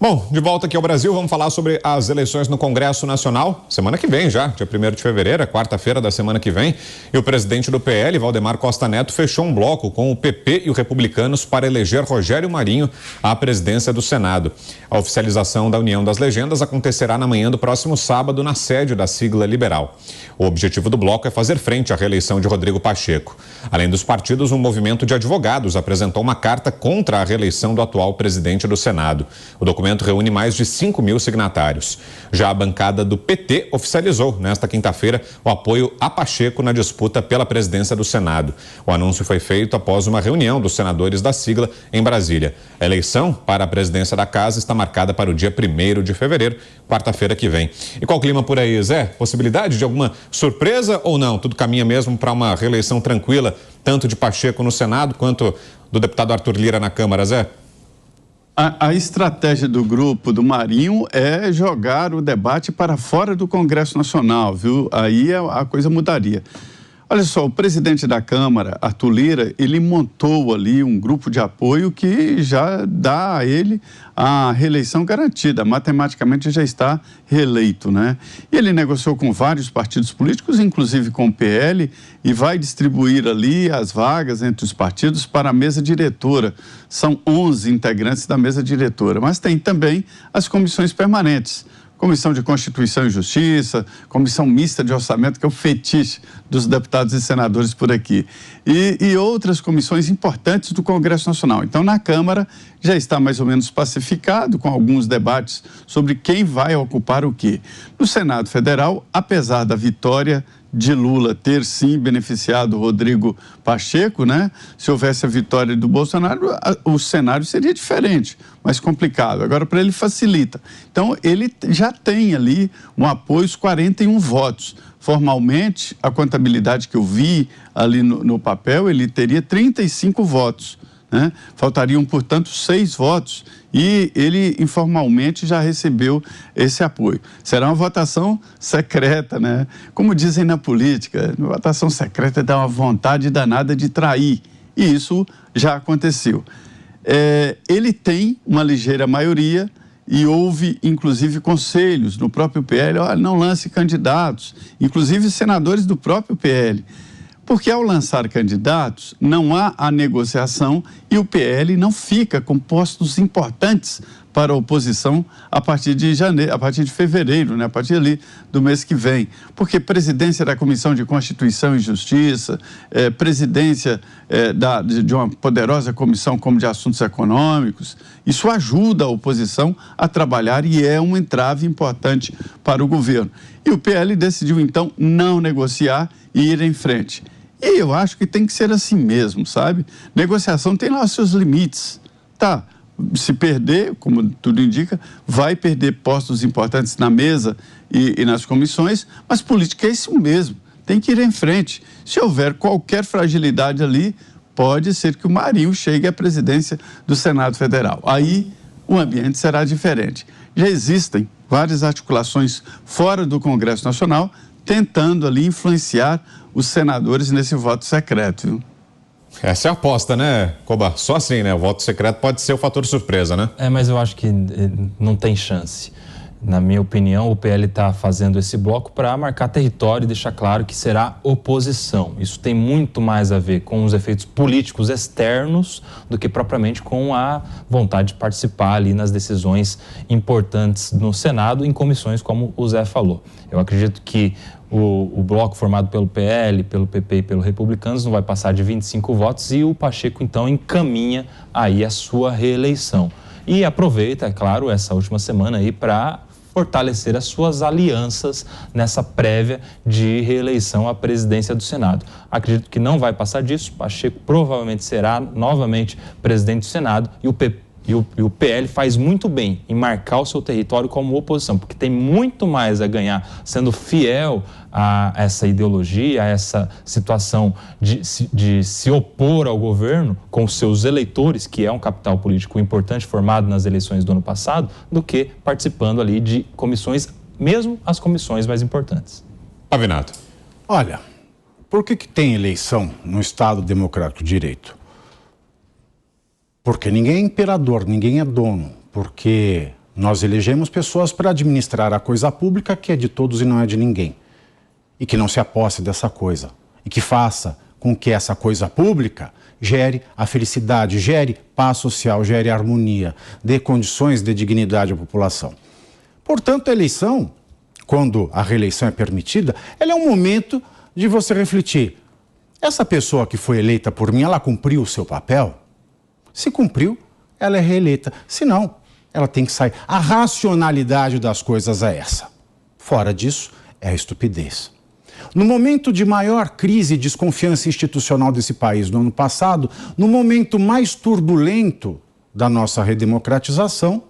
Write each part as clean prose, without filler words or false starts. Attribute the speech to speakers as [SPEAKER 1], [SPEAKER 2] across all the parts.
[SPEAKER 1] Bom, de volta aqui ao Brasil, vamos falar sobre as eleições no Congresso Nacional. Semana que vem já, dia 1º de fevereiro, quarta-feira da semana que vem. E o presidente do PL, Valdemar Costa Neto, fechou um bloco com o PP e os Republicanos para eleger Rogério Marinho à presidência do Senado. A oficialização da União das Legendas acontecerá na manhã do próximo sábado na sede da sigla liberal. O objetivo do bloco é fazer frente à reeleição de Rodrigo Pacheco. Além dos partidos, um movimento de advogados apresentou uma carta contra a reeleição do atual presidente do Senado. O documento reúne mais de 5.000 signatários. Já a bancada do PT oficializou, nesta quinta-feira, o apoio a Pacheco na disputa pela presidência do Senado. O anúncio foi feito após uma reunião dos senadores da sigla em Brasília. A eleição para a presidência da casa está marcada para o dia 1º de fevereiro, quarta-feira que vem. E qual o clima por aí, Zé? Possibilidade de alguma surpresa ou não? Tudo caminha mesmo para uma reeleição tranquila, tanto de Pacheco no Senado quanto do deputado Arthur Lira na Câmara, Zé?
[SPEAKER 2] A estratégia do grupo do Marinho é jogar o debate para fora do Congresso Nacional, viu? Aí a coisa mudaria. Olha só, o presidente da Câmara, Arthur Lira, ele montou ali um grupo de apoio que já dá a ele a reeleição garantida. Matematicamente já está reeleito, né? E ele negociou com vários partidos políticos, inclusive com o PL, e vai distribuir ali as vagas entre os partidos para a mesa diretora. São 11 integrantes da mesa diretora, mas tem também as comissões permanentes. Comissão de Constituição e Justiça, Comissão Mista de Orçamento, que é o fetiche dos deputados e senadores por aqui, e outras comissões importantes do Congresso Nacional. Então, na Câmara, já está mais ou menos pacificado, com alguns debates sobre quem vai ocupar o quê. No Senado Federal, apesar da vitória de Lula ter sim beneficiado o Rodrigo Pacheco, né? Se houvesse a vitória do Bolsonaro, o cenário seria diferente, mais complicado. Agora, para ele facilita. Então, ele já tem ali um apoio, os 41 votos. Formalmente, a contabilidade que eu vi ali no papel, ele teria 35 votos. Né? Faltariam, portanto, 6 votos e ele informalmente já recebeu esse apoio. Será uma votação secreta, né? Como dizem na política, votação secreta dá uma vontade danada de trair, e isso já aconteceu. Ele tem uma ligeira maioria e houve, inclusive, conselhos no próprio PL, olha, não lance candidatos, inclusive senadores do próprio PL. Porque ao lançar candidatos, não há a negociação e o PL não fica com postos importantes para a oposição a partir de janeiro, a partir de fevereiro, né? A partir ali do mês que vem. Porque presidência da Comissão de Constituição e Justiça, presidência de uma poderosa comissão como de assuntos econômicos, isso ajuda a oposição a trabalhar e é um entrave importante para o governo. E o PL decidiu, então, não negociar e ir em frente. E eu acho que tem que ser assim mesmo, sabe? Negociação tem lá os seus limites. Tá, se perder, como tudo indica, vai perder postos importantes na mesa e nas comissões, mas política é isso mesmo, tem que ir em frente. Se houver qualquer fragilidade ali, pode ser que o Marinho chegue à presidência do Senado Federal. Aí o ambiente será diferente. Já existem várias articulações fora do Congresso Nacional, tentando ali influenciar os senadores nesse voto secreto, viu?
[SPEAKER 1] Essa é a aposta, né, Coba? Só assim, né? O voto secreto pode ser o fator surpresa, né?
[SPEAKER 3] Mas eu acho que não tem chance. Na minha opinião, o PL está fazendo esse bloco para marcar território e deixar claro que será oposição. Isso tem muito mais a ver com os efeitos políticos externos do que propriamente com a vontade de participar ali nas decisões importantes no Senado, em comissões, como o Zé falou. Eu acredito que o bloco formado pelo PL, pelo PP e pelo Republicanos não vai passar de 25 votos e o Pacheco, então, encaminha aí a sua reeleição. E aproveita, é claro, essa última semana aí para fortalecer as suas alianças nessa prévia de reeleição à presidência do Senado. Acredito que não vai passar disso. Pacheco provavelmente será novamente presidente do Senado e o PL faz muito bem em marcar o seu território como oposição, porque tem muito mais a ganhar sendo fiel a essa ideologia, a essa situação de se opor ao governo com os seus eleitores, que é um capital político importante formado nas eleições do ano passado, do que participando ali de comissões, mesmo as comissões mais importantes.
[SPEAKER 1] Pavinato.
[SPEAKER 4] Olha, por que tem eleição no Estado Democrático de Direito? Porque ninguém é imperador, ninguém é dono, porque Nós elegemos pessoas para administrar a coisa pública que é de todos e não é de ninguém. E que não se aposse dessa coisa. E que faça com que essa coisa pública gere a felicidade, gere paz social, gere harmonia, dê condições de dignidade à população. Portanto, a eleição, quando a reeleição é permitida, ela é um momento de você refletir. Essa pessoa que foi eleita por mim, ela cumpriu o seu papel? Se cumpriu, ela é reeleita. Se não, ela tem que sair. A racionalidade das coisas é essa. Fora disso, é a estupidez. No momento de maior crise e desconfiança institucional desse país no ano passado, no momento mais turbulento da nossa redemocratização,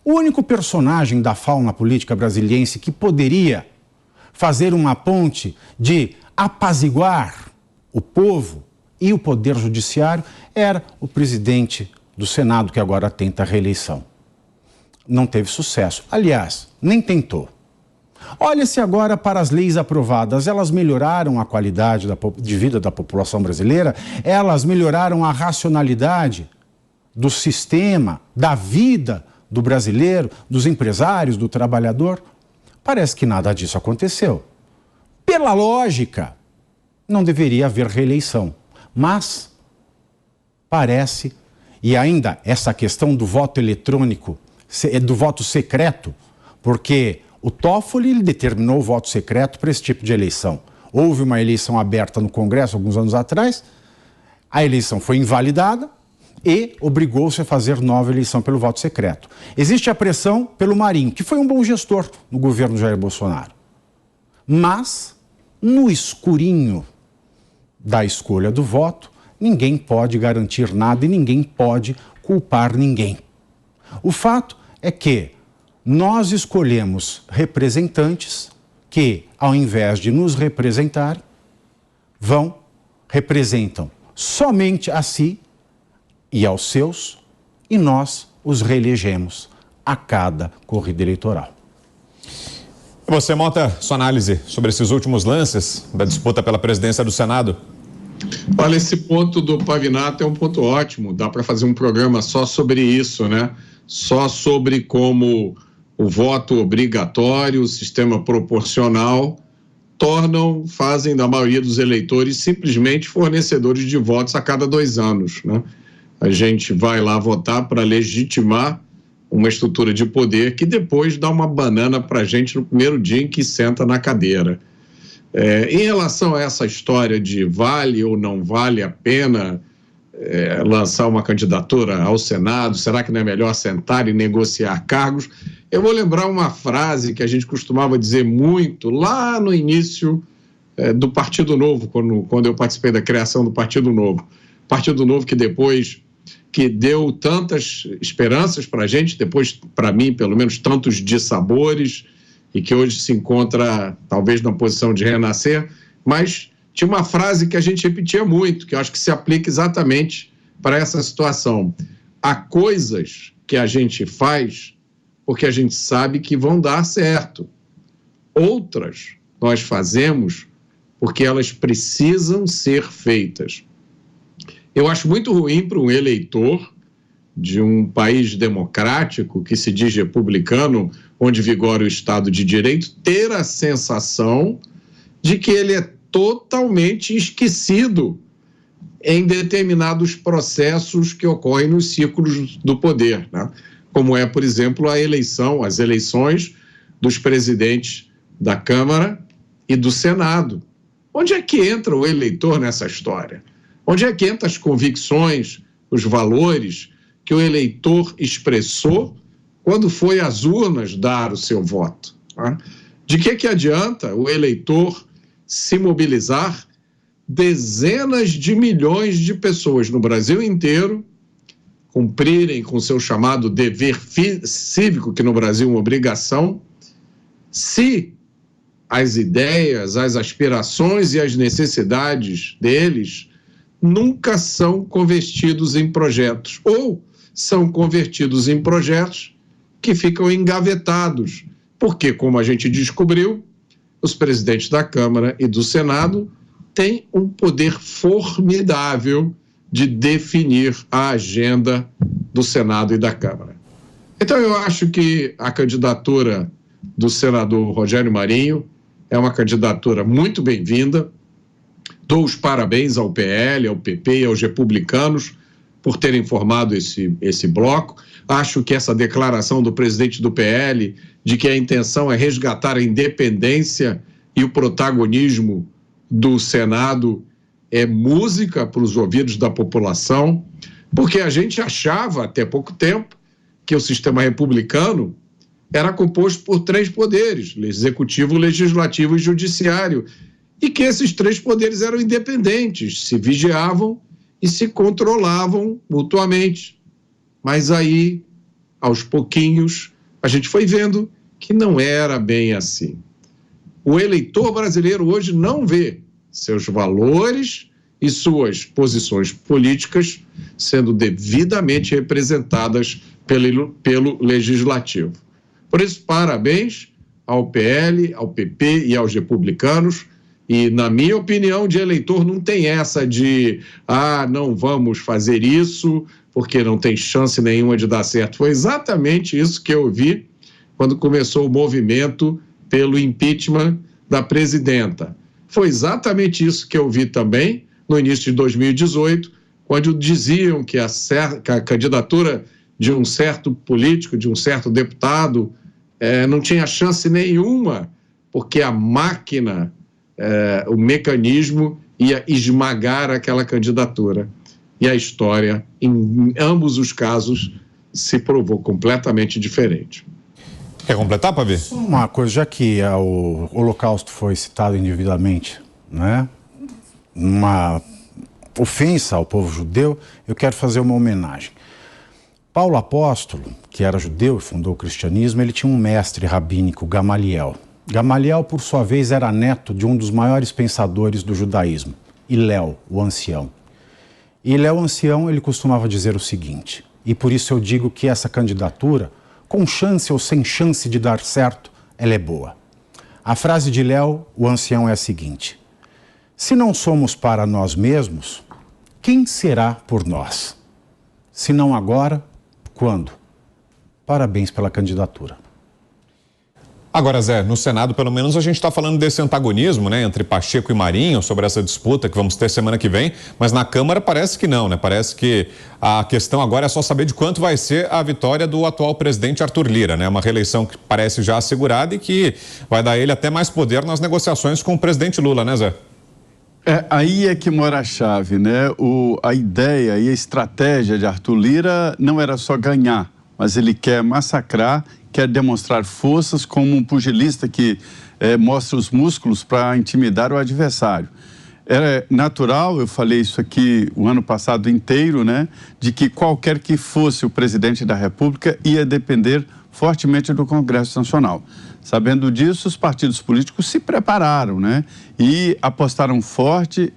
[SPEAKER 4] o único personagem da fauna política brasiliense que poderia fazer uma ponte de apaziguar o povo e o poder judiciário era o presidente do Senado, que agora tenta a reeleição. Não teve sucesso. Aliás, nem tentou. Olha-se agora para as leis aprovadas. Elas melhoraram a qualidade de vida da população brasileira? Elas melhoraram a racionalidade do sistema, da vida do brasileiro, dos empresários, do trabalhador? Parece que nada disso aconteceu. Pela lógica, não deveria haver reeleição. Mas parece, e ainda essa questão do voto eletrônico, do voto secreto, porque o Toffoli determinou o voto secreto para esse tipo de eleição. Houve uma eleição aberta no Congresso alguns anos atrás, a eleição foi invalidada e obrigou-se a fazer nova eleição pelo voto secreto. Existe a pressão pelo Marinho, que foi um bom gestor no governo Jair Bolsonaro. Mas, no escurinho da escolha do voto, ninguém pode garantir nada e ninguém pode culpar ninguém. O fato é que nós escolhemos representantes que, ao invés de nos representar, representam somente a si e aos seus, e nós os reelegemos a cada corrida eleitoral.
[SPEAKER 1] Você, Mota, sua análise sobre esses últimos lances da disputa pela presidência do Senado?
[SPEAKER 5] Olha, esse ponto do Pavinato é um ponto ótimo, dá para fazer um programa só sobre isso, né? Só sobre como o voto obrigatório, o sistema proporcional, fazem da maioria dos eleitores simplesmente fornecedores de votos a cada 2 anos, né? A gente vai lá votar para legitimar uma estrutura de poder que depois dá uma banana para a gente no primeiro dia em que senta na cadeira. Em relação a essa história de vale ou não vale a pena lançar uma candidatura ao Senado, será que não é melhor sentar e negociar cargos? Eu vou lembrar uma frase que a gente costumava dizer muito lá no início do Partido Novo, quando eu participei da criação do Partido Novo. Partido Novo que depois que deu tantas esperanças para a gente, depois, para mim, pelo menos, tantos dissabores, e que hoje se encontra, talvez, na posição de renascer, mas tinha uma frase que a gente repetia muito, que eu acho que se aplica exatamente para essa situação. Há coisas que a gente faz porque a gente sabe que vão dar certo. Outras nós fazemos porque elas precisam ser feitas. Eu acho muito ruim para um eleitor de um país democrático, que se diz republicano, onde vigora o Estado de Direito, ter a sensação de que ele é totalmente esquecido em determinados processos que ocorrem nos círculos do poder, né? Como é, por exemplo, as eleições dos presidentes da Câmara e do Senado. Onde é que entra o eleitor nessa história? Onde é que entram as convicções, os valores que o eleitor expressou quando foi às urnas dar o seu voto? Tá? De que adianta o eleitor se mobilizar? Dezenas de milhões de pessoas no Brasil inteiro cumprirem com o seu chamado dever cívico, que no Brasil é uma obrigação, se as ideias, as aspirações e as necessidades deles nunca são convertidos em projetos, ou são convertidos em projetos que ficam engavetados, porque, como a gente descobriu, os presidentes da Câmara e do Senado têm um poder formidável de definir a agenda do Senado e da Câmara. Então, eu acho que a candidatura do senador Rogério Marinho é uma candidatura muito bem-vinda. Dou os parabéns ao PL, ao PP e aos republicanos por terem formado esse bloco. Acho que essa declaração do presidente do PL de que a intenção é resgatar a independência e o protagonismo do Senado é música para os ouvidos da população, porque a gente achava até pouco tempo que o sistema republicano era composto por 3 poderes, executivo, legislativo e judiciário, e que esses 3 poderes eram independentes, se vigiavam e se controlavam mutuamente. Mas aí, aos pouquinhos, a gente foi vendo que não era bem assim. O eleitor brasileiro hoje não vê seus valores e suas posições políticas sendo devidamente representadas pelo Legislativo. Por isso, parabéns ao PL, ao PP e aos republicanos. E, na minha opinião, de eleitor não tem essa de não vamos fazer isso porque não tem chance nenhuma de dar certo. Foi exatamente isso que eu vi quando começou o movimento pelo impeachment da presidenta. Foi exatamente isso que eu vi também no início de 2018, quando diziam que a candidatura de um certo político, de um certo deputado, não tinha chance nenhuma, porque a máquina, o mecanismo ia esmagar aquela candidatura. E a história, em ambos os casos, se provou completamente diferente.
[SPEAKER 1] Quer completar, Pavê?
[SPEAKER 4] Uma coisa, já que o Holocausto foi citado indevidamente, né? Uma ofensa ao povo judeu, eu quero fazer uma homenagem. Paulo Apóstolo, que era judeu e fundou o cristianismo, ele tinha um mestre rabínico, Gamaliel. Gamaliel, por sua vez, era neto de um dos maiores pensadores do judaísmo, Hilel, o ancião. E Hilel, o ancião, ele costumava dizer o seguinte, e por isso eu digo que essa candidatura, com chance ou sem chance de dar certo, ela é boa. A frase de Hilel, o ancião, é a seguinte: se não somos para nós mesmos, quem será por nós? Se não agora, quando? Parabéns pela candidatura.
[SPEAKER 1] Agora, Zé, no Senado, pelo menos, a gente está falando desse antagonismo, né, entre Pacheco e Marinho, sobre essa disputa que vamos ter semana que vem, mas na Câmara parece que não, né? Parece que a questão agora é só saber de quanto vai ser a vitória do atual presidente Arthur Lira, né? Uma reeleição que parece já assegurada e que vai dar ele até mais poder nas negociações com o presidente Lula, né, Zé?
[SPEAKER 2] Aí é que mora a chave, né? A ideia e a estratégia de Arthur Lira não era só ganhar, mas ele quer massacrar, quer demonstrar forças como um pugilista que mostra os músculos para intimidar o adversário. Era natural, eu falei isso aqui o ano passado inteiro, né? De que qualquer que fosse o presidente da República ia depender fortemente do Congresso Nacional. Sabendo disso, os partidos políticos se prepararam, né? E apostaram forte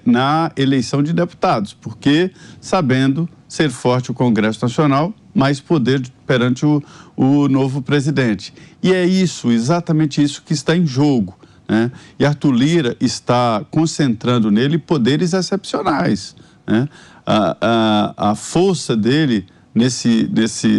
[SPEAKER 2] na eleição de deputados, porque sabendo ser forte o Congresso Nacional, mais poder perante o novo presidente. E é isso, exatamente isso que está em jogo, né? E Arthur Lira está concentrando nele poderes excepcionais, né? A força dele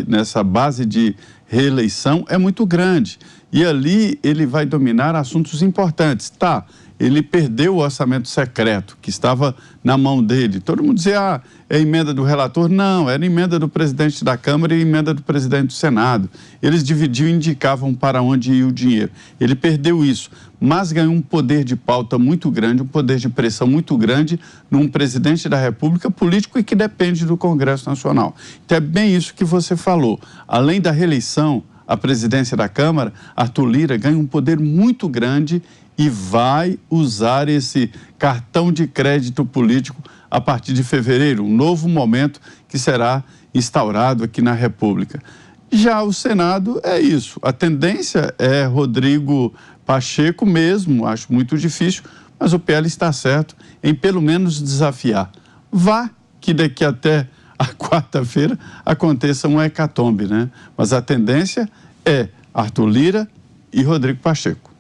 [SPEAKER 2] nessa base de reeleição é muito grande. E ali ele vai dominar assuntos importantes. Tá, ele perdeu o orçamento secreto, que estava na mão dele. Todo mundo dizia, é emenda do relator. Não, era emenda do presidente da Câmara e emenda do presidente do Senado. Eles dividiam e indicavam para onde ia o dinheiro. Ele perdeu isso, mas ganhou um poder de pauta muito grande, um poder de pressão muito grande num presidente da República político e que depende do Congresso Nacional. Então é bem isso que você falou. Além da reeleição à presidência da Câmara, Arthur Lira ganha um poder muito grande e vai usar esse cartão de crédito político a partir de fevereiro, um novo momento que será instaurado aqui na República. Já o Senado é isso, a tendência é Rodrigo Pacheco mesmo, acho muito difícil, mas o PL está certo em pelo menos desafiar. Vá que daqui até a quarta-feira aconteça um hecatombe, né? Mas a tendência é Arthur Lira e Rodrigo Pacheco.